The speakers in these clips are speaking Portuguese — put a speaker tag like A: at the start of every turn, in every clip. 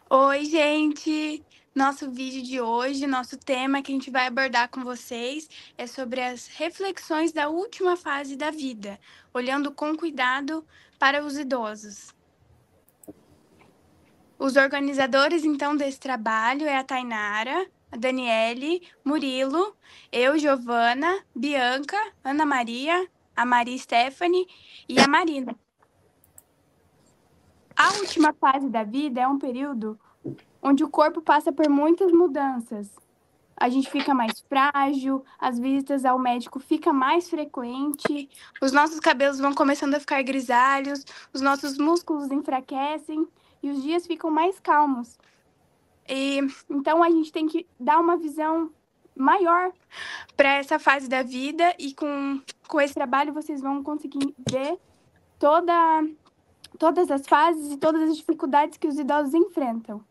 A: Oi, gente! Nosso vídeo de hoje, nosso tema que a gente vai abordar com vocês é sobre as reflexões da última fase da vida, olhando com cuidado para os idosos. Os organizadores, então, desse trabalho é a Tainara, a Daniele, Murilo, eu, Giovana, Bianca, Ana Maria, a Maria Stephanie e a Marina. A última fase da vida é um período onde o corpo passa por muitas mudanças. A gente fica mais frágil, as visitas ao médico fica mais frequente, os nossos cabelos vão começando a ficar grisalhos, os nossos músculos enfraquecem e os dias ficam mais calmos. E então a gente tem que dar uma visão maior para essa fase da vida e com esse trabalho vocês vão conseguir ver toda, todas as fases e todas as dificuldades que os idosos enfrentam.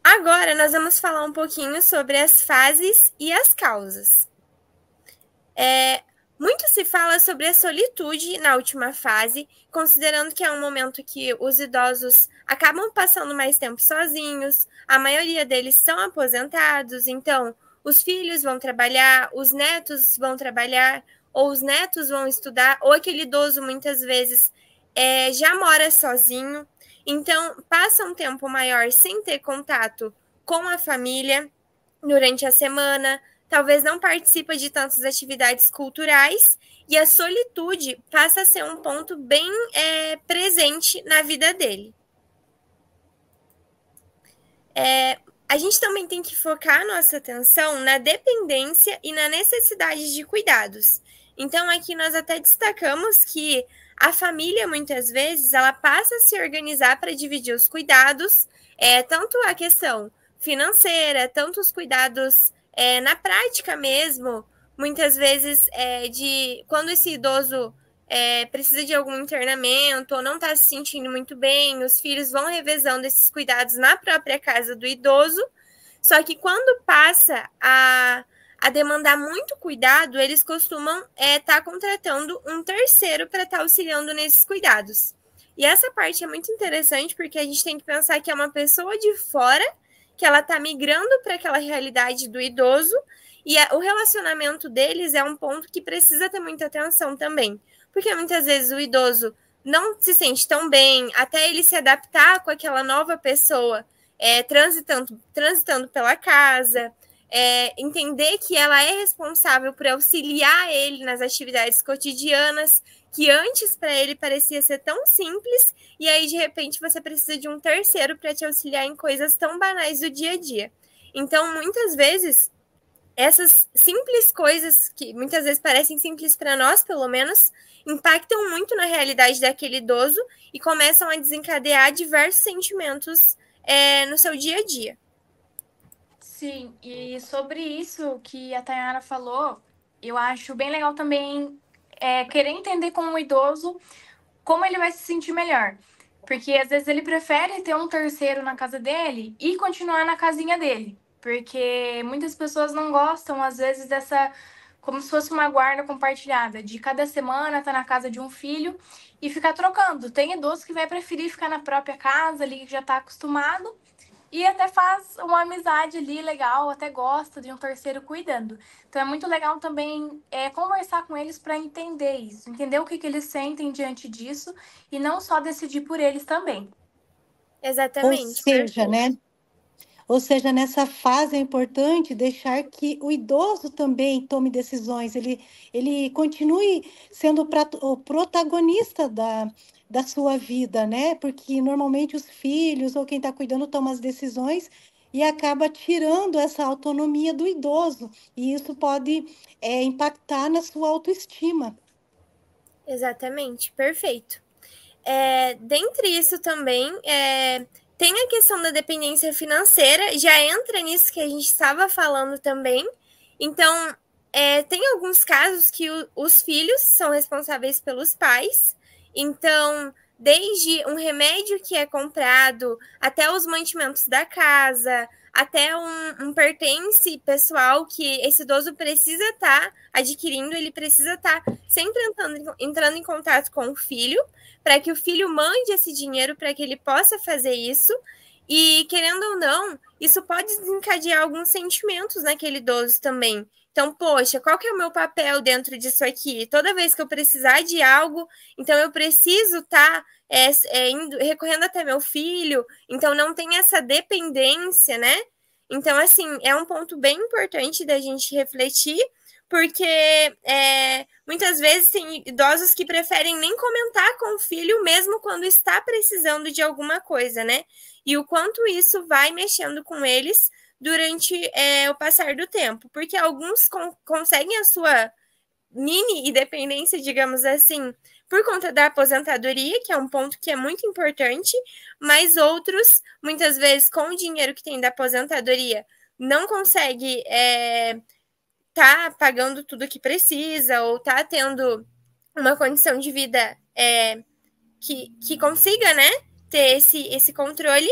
B: Agora nós vamos falar um pouquinho sobre as fases e as causas. Muito se fala sobre a solitude na última fase, considerando que é um momento que os idosos acabam passando mais tempo sozinhos, a maioria deles são aposentados, então os filhos vão trabalhar, os netos vão trabalhar, ou os netos vão estudar, ou aquele idoso muitas vezes já mora sozinho, então passa um tempo maior sem ter contato com a família durante a semana, talvez não participa de tantas atividades culturais e a solitude passa a ser um ponto bem presente na vida dele. A gente também tem que focar nossa atenção na dependência e na necessidade de cuidados. Então, aqui nós até destacamos que a família, muitas vezes, ela passa a se organizar para dividir os cuidados, tanto a questão financeira, tanto os cuidados na prática mesmo, muitas vezes de quando esse idoso precisa de algum internamento ou não está se sentindo muito bem, os filhos vão revezando esses cuidados na própria casa do idoso, só que quando passa a demandar muito cuidado, eles costumam estar contratando um terceiro para estar auxiliando nesses cuidados. E essa parte é muito interessante porque a gente tem que pensar que é uma pessoa de fora que ela está migrando para aquela realidade do idoso e o relacionamento deles é um ponto que precisa ter muita atenção também, porque muitas vezes o idoso não se sente tão bem, até ele se adaptar com aquela nova pessoa transitando pela casa, entender que ela é responsável por auxiliar ele nas atividades cotidianas, que antes para ele parecia ser tão simples, e aí de repente você precisa de um terceiro para te auxiliar em coisas tão banais do dia a dia. Então, muitas vezes, essas simples coisas, que muitas vezes parecem simples para nós, pelo menos, impactam muito na realidade daquele idoso e começam a desencadear diversos sentimentos no seu dia a dia.
A: Sim, e sobre isso que a Tainara falou, eu acho bem legal também querer entender com o idoso como ele vai se sentir melhor. Porque às vezes ele prefere ter um terceiro na casa dele e continuar na casinha dele. Porque muitas pessoas não gostam, às vezes, dessa. Como se fosse uma guarda compartilhada, de cada semana tá na casa de um filho e ficar trocando. Tem idoso que vai preferir ficar na própria casa, ali que já tá acostumado, e até faz uma amizade ali legal, até gosta de um terceiro cuidando. Então é muito legal também conversar com eles para entender isso, entender o que eles sentem diante disso e não só decidir por eles também.
C: Ou
B: Exatamente,
C: seja,
B: perfeito.
C: né? Ou seja, nessa fase é importante deixar que o idoso também tome decisões, ele continue sendo o protagonista da sua vida, né? Porque normalmente os filhos ou quem está cuidando toma as decisões e acaba tirando essa autonomia do idoso, e isso pode impactar na sua autoestima.
B: Exatamente, perfeito. Dentre isso também, tem a questão da dependência financeira, já entra nisso que a gente estava falando também. Então, tem alguns casos que os filhos são responsáveis pelos pais. Então, desde um remédio que é comprado, até os mantimentos da casa, até um pertence pessoal que esse idoso precisa estar adquirindo, ele precisa estar sempre entrando em contato com o filho, para que o filho mande esse dinheiro para que ele possa fazer isso. E, querendo ou não, isso pode desencadear alguns sentimentos naquele idoso também. Então, poxa, qual que é o meu papel dentro disso aqui? Toda vez que eu precisar de algo, então eu preciso estar recorrendo até meu filho, então não tem essa dependência, né? Então, assim, é um ponto bem importante da gente refletir, porque muitas vezes tem idosos que preferem nem comentar com o filho, mesmo quando está precisando de alguma coisa, né? E o quanto isso vai mexendo com eles durante o passar do tempo, porque alguns conseguem a sua mini independência, digamos assim, por conta da aposentadoria, que é um ponto que é muito importante, mas outros, muitas vezes, com o dinheiro que tem da aposentadoria, não consegue tá pagando tudo que precisa, ou tá tendo uma condição de vida que consiga, né, ter esse controle.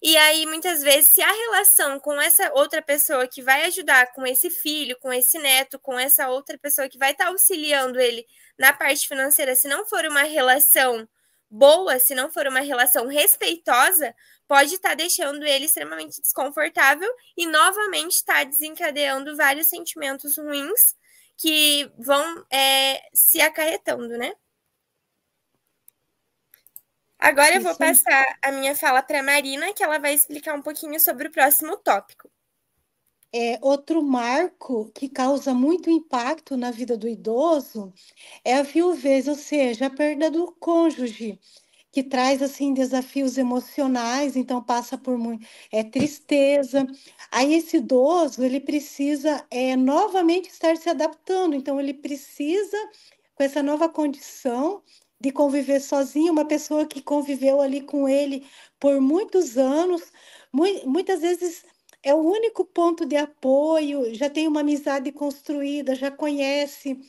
B: E aí, muitas vezes, se a relação com essa outra pessoa que vai ajudar com esse filho, com esse neto, com essa outra pessoa que vai estar auxiliando ele na parte financeira, se não for uma relação boa, se não for uma relação respeitosa, pode estar deixando ele extremamente desconfortável e novamente estar desencadeando vários sentimentos ruins que vão se acarretando, né? Agora eu vou passar a minha fala para a Marina, que ela vai explicar um pouquinho sobre o próximo tópico.
C: Outro marco que causa muito impacto na vida do idoso é a viuvez, ou seja, a perda do cônjuge, que traz assim desafios emocionais, então passa por tristeza. Aí esse idoso, ele precisa novamente estar se adaptando, então ele precisa, com essa nova condição de conviver sozinho, uma pessoa que conviveu ali com ele por muitos anos, muitas vezes é o único ponto de apoio, já tem uma amizade construída, já conhece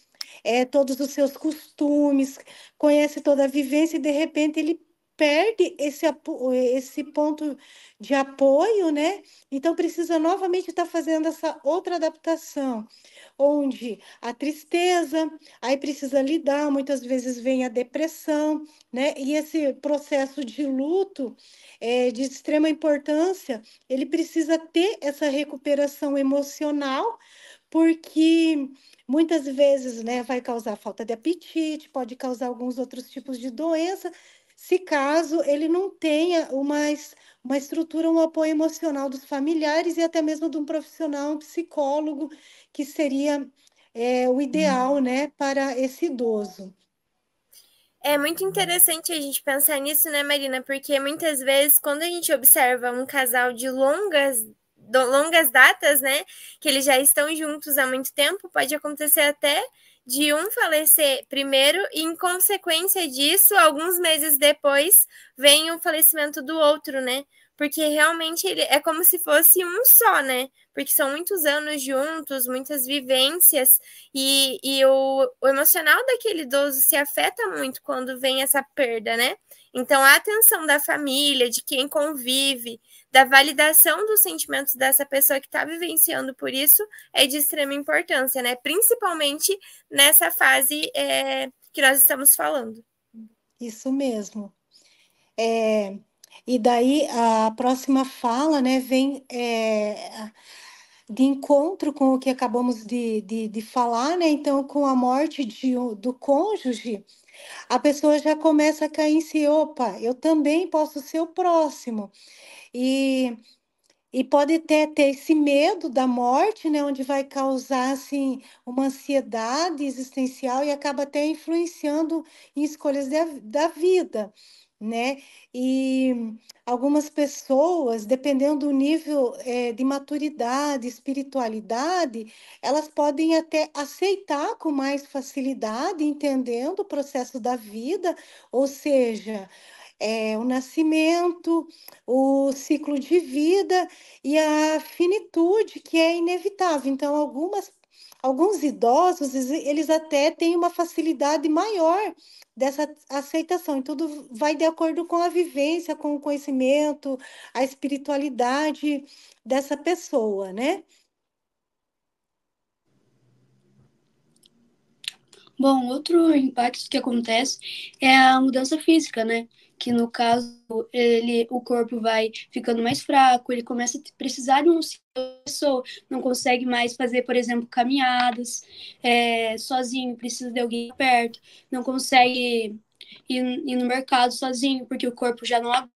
C: todos os seus costumes, conhece toda a vivência e de repente ele perde esse ponto de apoio, né? Então precisa novamente estar fazendo essa outra adaptação, onde a tristeza, aí precisa lidar, muitas vezes vem a depressão, né? E esse processo de luto é de extrema importância, ele precisa ter essa recuperação emocional, porque muitas vezes, né, vai causar falta de apetite, pode causar alguns outros tipos de doença, se caso ele não tenha uma estrutura, um apoio emocional dos familiares e até mesmo de um profissional, um psicólogo, que seria o ideal, né, para esse idoso.
B: É muito interessante a gente pensar nisso, né, Marina? Porque muitas vezes, quando a gente observa um casal de longas datas, né, que eles já estão juntos há muito tempo, pode acontecer até de um falecer primeiro e, em consequência disso, alguns meses depois, vem o falecimento do outro, né? Porque realmente ele é como se fosse um só, né? Porque são muitos anos juntos, muitas vivências, e o emocional daquele idoso se afeta muito quando vem essa perda, né? Então, a atenção da família, de quem convive, da validação dos sentimentos dessa pessoa que está vivenciando por isso é de extrema importância, né? Principalmente nessa fase que nós estamos falando.
C: Isso mesmo. E daí a próxima fala, né, vem de encontro com o que acabamos de falar, né? Então, com a morte do cônjuge, a pessoa já começa a cair em si, opa, eu também posso ser o próximo. E pode ter esse medo da morte, né, onde vai causar assim, uma ansiedade existencial e acaba até influenciando em escolhas da vida, né? E algumas pessoas, dependendo do nível de maturidade, espiritualidade, elas podem até aceitar com mais facilidade, entendendo o processo da vida, ou seja, o nascimento, o ciclo de vida e a finitude, que é inevitável. Então, alguns idosos, eles até têm uma facilidade maior dessa aceitação, e tudo vai de acordo com a vivência, com o conhecimento, a espiritualidade dessa pessoa, né?
D: Bom, outro impacto que acontece é a mudança física, né? Que no caso, o corpo vai ficando mais fraco, ele começa a precisar de um pessoa, não consegue mais fazer, por exemplo, caminhadas sozinho, precisa de alguém perto, não consegue ir no mercado sozinho, porque o corpo já não aguenta.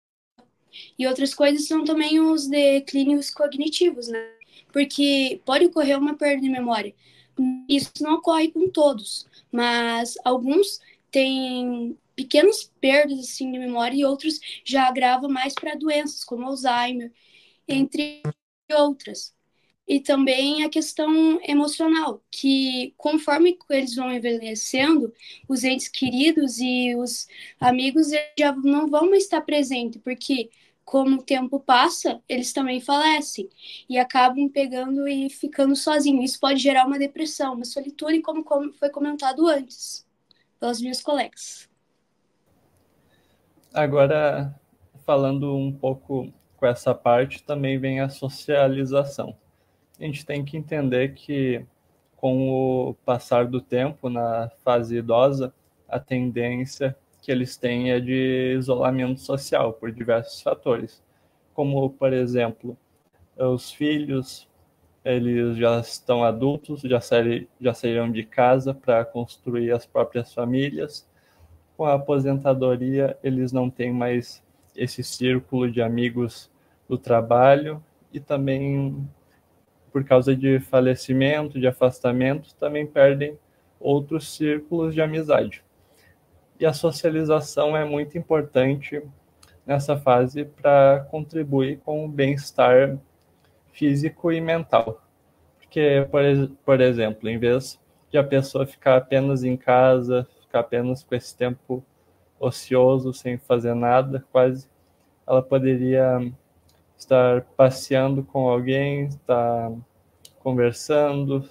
D: E outras coisas são também os declínios cognitivos, né? Porque pode ocorrer uma perda de memória. Isso não ocorre com todos, mas alguns têm pequenas perdas assim de memória e outros já agravam mais para doenças como Alzheimer, entre outras. E também a questão emocional, que conforme eles vão envelhecendo, os entes queridos e os amigos já não vão mais estar presentes, porque como o tempo passa, eles também falecem e acabam pegando e ficando sozinhos. Isso pode gerar uma depressão, uma solitude, como foi comentado antes pelos meus colegas.
E: Agora, falando um pouco com essa parte, também vem a socialização. A gente tem que entender que, com o passar do tempo, na fase idosa, a tendência que eles têm é de isolamento social por diversos fatores, como, por exemplo, os filhos, eles já estão adultos, já saíram de casa para construir as próprias famílias. Com a aposentadoria, eles não têm mais esse círculo de amigos do trabalho e também, por causa de falecimento, de afastamento, também perdem outros círculos de amizade. E a socialização é muito importante nessa fase para contribuir com o bem-estar físico e mental. Porque, por exemplo, em vez de a pessoa ficar apenas em casa, ficar apenas com esse tempo ocioso, sem fazer nada, quase, ela poderia estar passeando com alguém, estar conversando,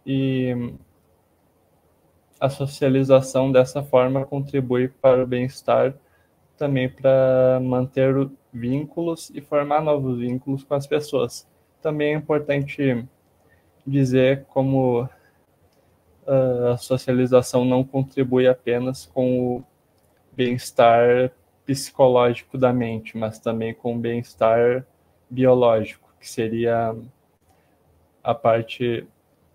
E: e a socialização dessa forma contribui para o bem-estar, também para manter vínculos e formar novos vínculos com as pessoas. Também é importante dizer como a socialização não contribui apenas com o bem-estar psicológico da mente, mas também com o bem-estar biológico, que seria a parte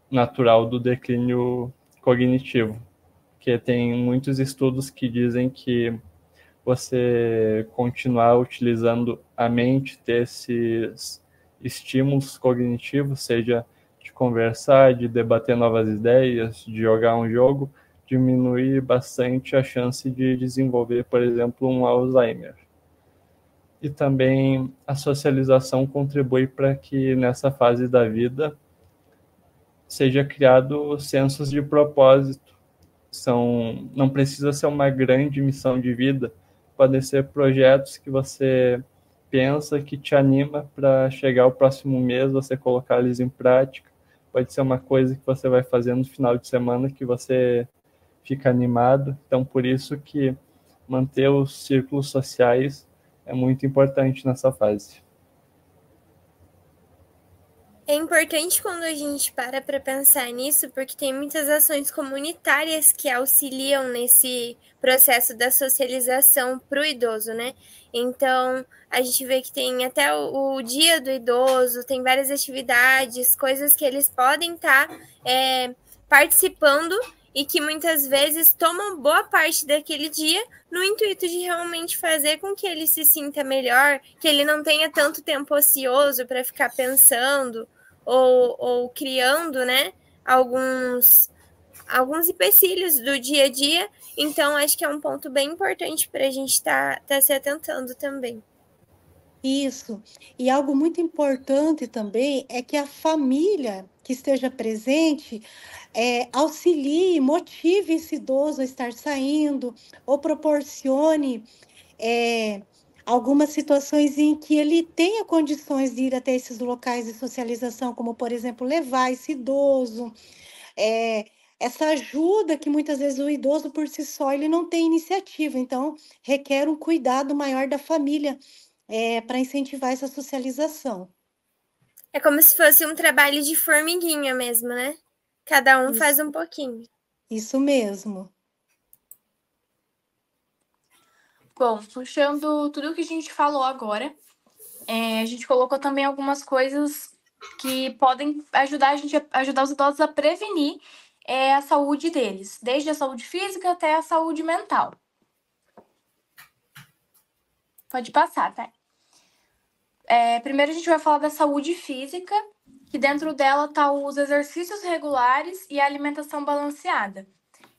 E: natural do declínio cognitivo, que tem muitos estudos que dizem que você continuar utilizando a mente, ter esses estímulos cognitivos, seja de conversar, de debater novas ideias, de jogar um jogo, diminuir bastante a chance de desenvolver, por exemplo, um Alzheimer. E também a socialização contribui para que nessa fase da vida seja criado sensos de propósito. Não precisa ser uma grande missão de vida, podem ser projetos que você pensa, que te anima para chegar ao próximo mês, você colocar eles em prática. Pode ser uma coisa que você vai fazer no final de semana que você fica animado. Então, por isso que manter os círculos sociais é muito importante nessa fase.
B: É importante quando a gente para pensar nisso, porque tem muitas ações comunitárias que auxiliam nesse processo da socialização para o idoso, né? Então, a gente vê que tem até o dia do idoso, tem várias atividades, coisas que eles podem estar participando e que muitas vezes tomam boa parte daquele dia no intuito de realmente fazer com que ele se sinta melhor, que ele não tenha tanto tempo ocioso para ficar pensando ou criando, né, alguns empecilhos do dia a dia. Então, acho que é um ponto bem importante para a gente estar se atentando também.
C: Isso. E algo muito importante também é que a família que esteja presente auxilie, motive esse idoso a estar saindo, ou proporcione algumas situações em que ele tenha condições de ir até esses locais de socialização, como, por exemplo, levar esse idoso, essa ajuda que muitas vezes o idoso por si só ele não tem iniciativa, então requer um cuidado maior da família para incentivar essa socialização.
B: É como se fosse um trabalho de formiguinha mesmo, né? Cada um faz
C: Isso.
B: um pouquinho.
C: Isso mesmo.
A: Bom, puxando tudo que a gente falou agora, a gente colocou também algumas coisas que podem ajudar ajudar os idosos a prevenir a saúde deles, desde a saúde física até a saúde mental. Pode passar, tá? Primeiro a gente vai falar da saúde física, que dentro dela tá os exercícios regulares e a alimentação balanceada.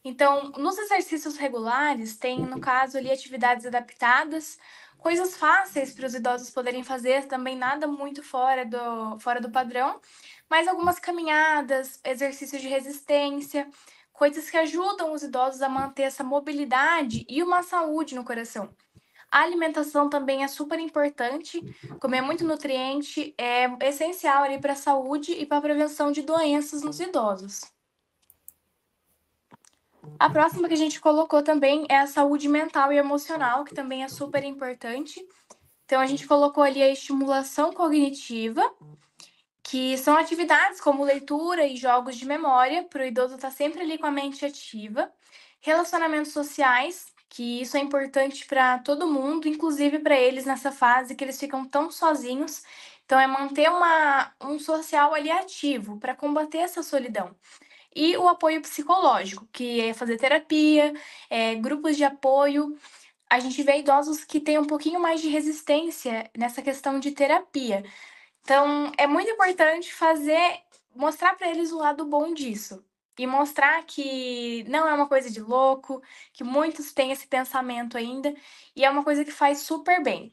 A: Então, nos exercícios regulares, tem, no caso, ali, atividades adaptadas, coisas fáceis para os idosos poderem fazer, também nada muito fora do padrão, mas algumas caminhadas, exercícios de resistência, coisas que ajudam os idosos a manter essa mobilidade e uma saúde no coração. A alimentação também é super importante, comer muito nutriente é essencial ali para a saúde e para a prevenção de doenças nos idosos. A próxima que a gente colocou também é a saúde mental e emocional, que também é super importante. Então, a gente colocou ali a estimulação cognitiva, que são atividades como leitura e jogos de memória, para o idoso estar sempre ali com a mente ativa. Relacionamentos sociais, que isso é importante para todo mundo, inclusive para eles nessa fase que eles ficam tão sozinhos. Então, é manter um social ali ativo para combater essa solidão. E o apoio psicológico, que é fazer terapia, grupos de apoio. A gente vê idosos que têm um pouquinho mais de resistência nessa questão de terapia. Então, é muito importante mostrar para eles o lado bom disso. E mostrar que não é uma coisa de louco, que muitos têm esse pensamento ainda, e é uma coisa que faz super bem.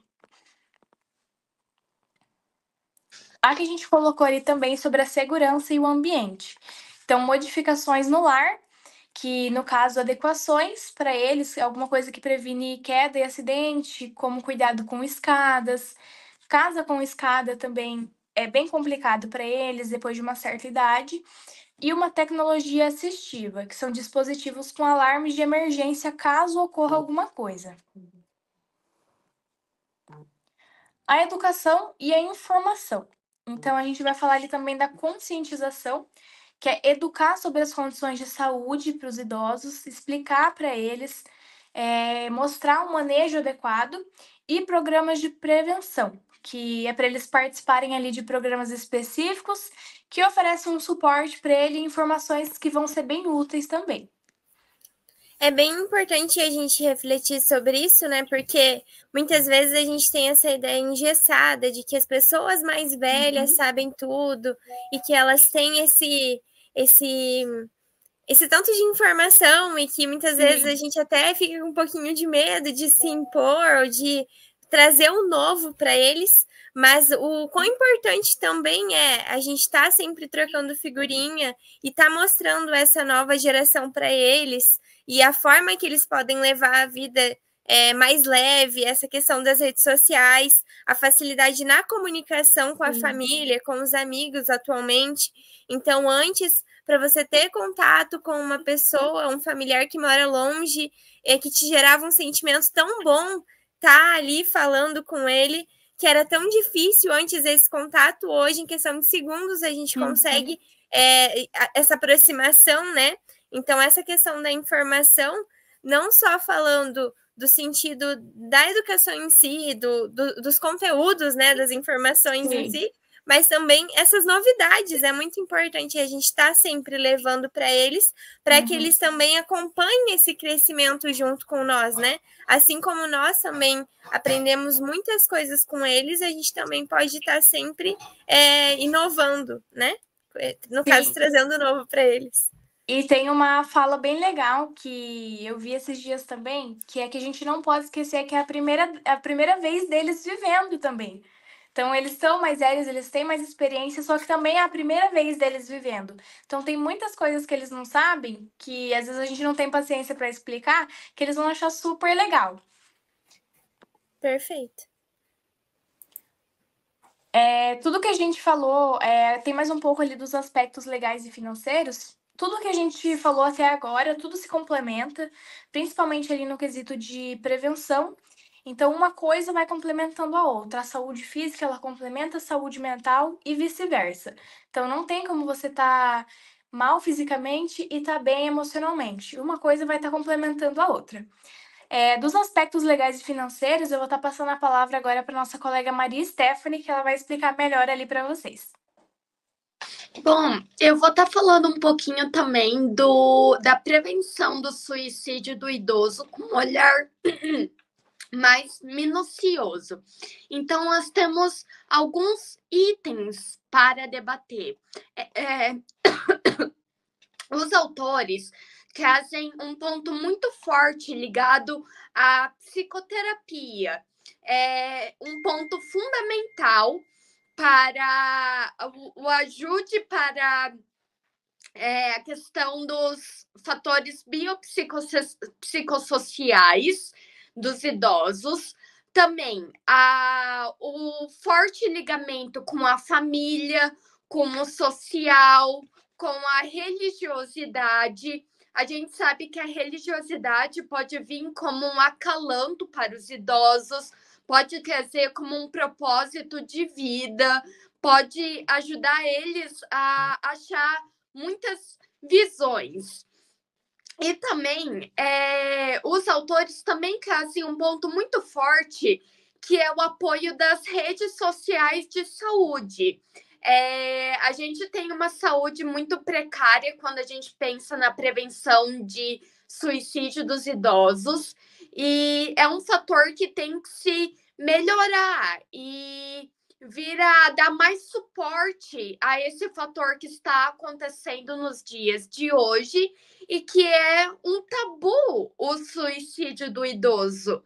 A: A que a gente colocou ali também sobre a segurança e o ambiente. Então, modificações no lar, que no caso, adequações para eles, alguma coisa que previne queda e acidente, como cuidado com escadas. Casa com escada também é bem complicado para eles depois de uma certa idade. E uma tecnologia assistiva, que são dispositivos com alarmes de emergência caso ocorra alguma coisa. A educação e a informação. Então, a gente vai falar ali também da conscientização, que é educar sobre as condições de saúde para os idosos, explicar para eles, mostrar um manejo adequado e programas de prevenção, que é para eles participarem ali de programas específicos que oferecem um suporte para ele e informações que vão ser bem úteis também.
B: É bem importante a gente refletir sobre isso, né? Porque muitas vezes a gente tem essa ideia engessada de que as pessoas mais velhas sabem tudo e que elas têm esse tanto de informação e que muitas vezes a gente até fica com um pouquinho de medo de se impor ou de trazer o novo para eles. Mas o quão importante também é a gente estar sempre trocando figurinha e estar mostrando essa nova geração para eles e a forma que eles podem levar a vida mais leve, essa questão das redes sociais, a facilidade na comunicação com a família, com os amigos atualmente. Então, antes, para você ter contato com uma pessoa, um familiar que mora longe, que te gerava um sentimento tão bom, tá ali falando com ele, que era tão difícil antes esse contato, hoje, em questão de segundos, a gente consegue essa aproximação, né? Então, essa questão da informação, não só falando do sentido da educação em si, dos conteúdos, né, das informações em si, mas também essas novidades. É muito importante a gente estar sempre levando para eles, para que eles também acompanhem esse crescimento junto com nós, né? Assim como nós também aprendemos muitas coisas com eles, a gente também pode estar sempre inovando, né? No caso, trazendo novo para eles.
A: E tem uma fala bem legal que eu vi esses dias também, que é que a gente não pode esquecer que é a primeira vez deles vivendo também. Então, eles são mais velhos, eles têm mais experiência, só que também é a primeira vez deles vivendo. Então, tem muitas coisas que eles não sabem, que às vezes a gente não tem paciência para explicar, que eles vão achar super legal.
B: Perfeito.
A: Tudo que a gente falou, tem mais um pouco ali dos aspectos legais e financeiros. Tudo que a gente falou até agora, tudo se complementa, principalmente ali no quesito de prevenção. Então, uma coisa vai complementando a outra. A saúde física, ela complementa a saúde mental e vice-versa. Então, não tem como você estar mal fisicamente e estar bem emocionalmente. Uma coisa vai estar complementando a outra. Dos aspectos legais e financeiros, eu vou estar passando a palavra agora para nossa colega Maria Stephanie, que ela vai explicar melhor ali para vocês.
F: Bom, eu vou estar falando um pouquinho também da prevenção do suicídio do idoso com um olhar mais minucioso. Então, nós temos alguns itens para debater. Os autores trazem um ponto muito forte ligado à psicoterapia. É um ponto fundamental para o ajude para a questão dos fatores biopsicossociais dos idosos. Também o forte ligamento com a família, com o social, com a religiosidade. A gente sabe que a religiosidade pode vir como um acalanto para os idosos, pode trazer como um propósito de vida, pode ajudar eles a achar muitas visões. E também, os autores também trazem um ponto muito forte, que é o apoio das redes sociais de saúde. A gente tem uma saúde muito precária quando a gente pensa na prevenção de suicídio dos idosos, e é um fator que tem que se melhorar e vir a dar mais suporte a esse fator que está acontecendo nos dias de hoje e que é um tabu, o suicídio do idoso.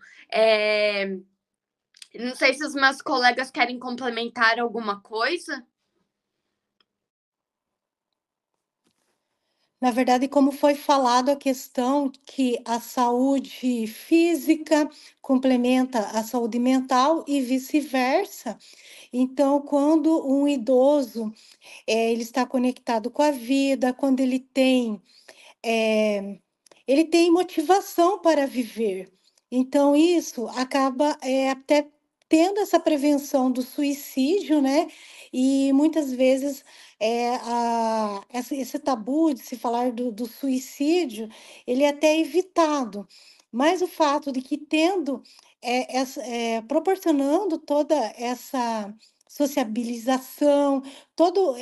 F: Não sei se os meus colegas querem complementar alguma coisa.
C: Na verdade, como foi falado, a questão que a saúde física complementa a saúde mental e vice-versa. Então, quando um idoso ele está conectado com a vida, quando ele tem motivação para viver. Então, isso acaba até tendo essa prevenção do suicídio, né? E muitas vezes esse tabu de se falar do suicídio, ele é até evitado. Mas o fato de que proporcionando toda essa sociabilização, todo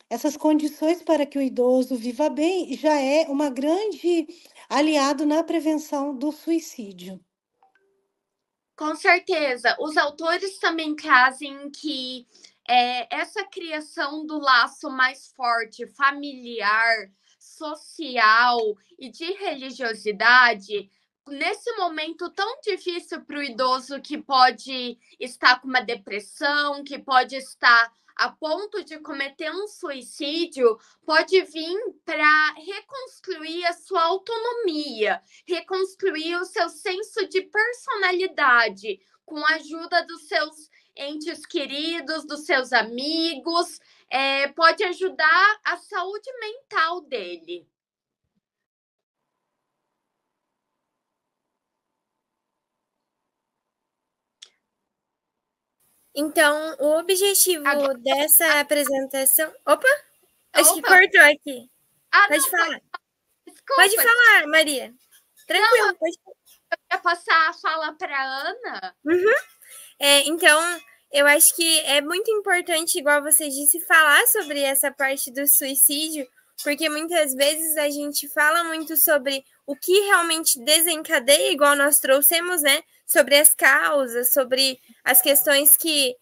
C: essas condições para que o idoso viva bem, já é uma grande aliado na prevenção do suicídio.
F: Com certeza. Os autores também trazem que essa criação do laço mais forte, familiar, social e de religiosidade, nesse momento tão difícil para o idoso que pode estar com uma depressão, que pode estar a ponto de cometer um suicídio, pode vir para reconstruir a sua autonomia, reconstruir o seu senso de personalidade, com a ajuda dos seus entes queridos, dos seus amigos, pode ajudar a saúde mental dele.
B: Então, o objetivo dessa apresentação... Opa! Acho que cortou aqui. Pode falar. Desculpa. Pode falar, Maria. Tranquilo. Pode falar.
F: Eu ia passar a fala para a Ana.
B: Uhum. Então, eu acho que é muito importante, igual você disse, falar sobre essa parte do suicídio, porque muitas vezes a gente fala muito sobre o que realmente desencadeia, igual nós trouxemos, né? Sobre as causas, sobre as questões que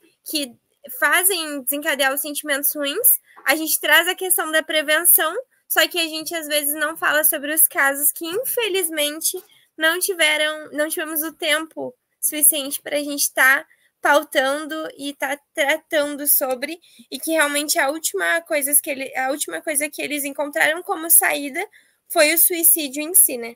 B: fazem desencadear os sentimentos ruins. A gente traz a questão da prevenção, só que a gente às vezes não fala sobre os casos que, infelizmente, não tivemos o tempo suficiente para a gente estar pautando e estar tratando sobre, e que realmente a última coisa que eles encontraram como saída foi o suicídio em si, né?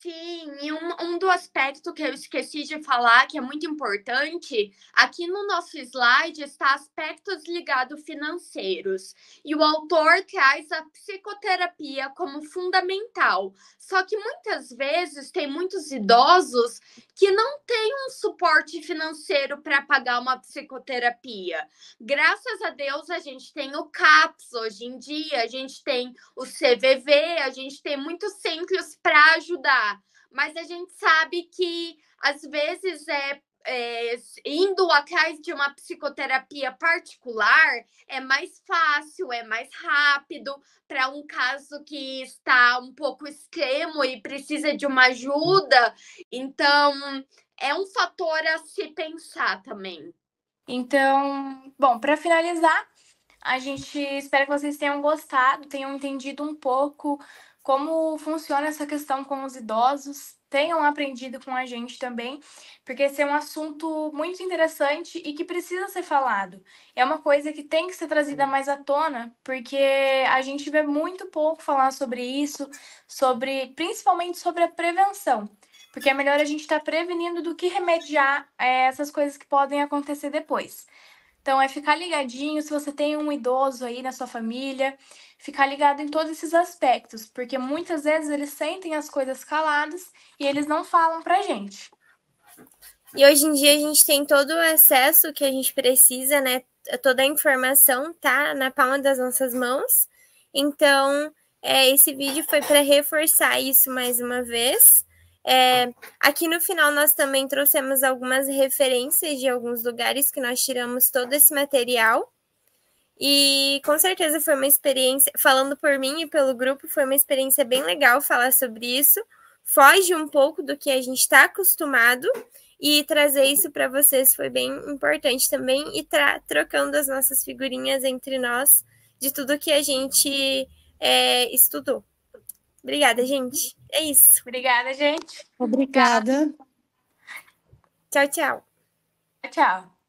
F: Sim, e um do aspecto que eu esqueci de falar, que é muito importante, aqui no nosso slide está aspectos ligados financeiros. E o autor traz a psicoterapia como fundamental. Só que muitas vezes tem muitos idosos que não têm um suporte financeiro para pagar uma psicoterapia. Graças a Deus, a gente tem o CAPS hoje em dia, a gente tem o CVV, a gente tem muitos centros para ajudar. Mas a gente sabe que, às vezes, indo atrás de uma psicoterapia particular é mais fácil, é mais rápido para um caso que está um pouco extremo e precisa de uma ajuda. Então, é um fator a se pensar também.
A: Então, bom, para finalizar, a gente espera que vocês tenham gostado, tenham entendido um pouco como funciona essa questão com os idosos, tenham aprendido com a gente também, porque esse é um assunto muito interessante e que precisa ser falado. É uma coisa que tem que ser trazida mais à tona, porque a gente vê muito pouco falar sobre isso, principalmente sobre a prevenção. Porque é melhor a gente estar prevenindo do que remediar essas coisas que podem acontecer depois. Então, é ficar ligadinho, se você tem um idoso aí na sua família, ficar ligado em todos esses aspectos, porque muitas vezes eles sentem as coisas caladas e eles não falam pra gente.
B: E hoje em dia a gente tem todo o acesso que a gente precisa, né? Toda a informação tá na palma das nossas mãos. Então, esse vídeo foi para reforçar isso mais uma vez. Aqui no final nós também trouxemos algumas referências de alguns lugares que nós tiramos todo esse material. E com certeza foi uma experiência, falando por mim e pelo grupo, foi uma experiência bem legal falar sobre isso. Foge um pouco do que a gente está acostumado e trazer isso para vocês foi bem importante também. E trocando as nossas figurinhas entre nós de tudo que a gente estudou. Obrigada, gente. É isso.
A: Obrigada, gente.
C: Obrigada.
B: Tchau, tchau.
A: Tchau.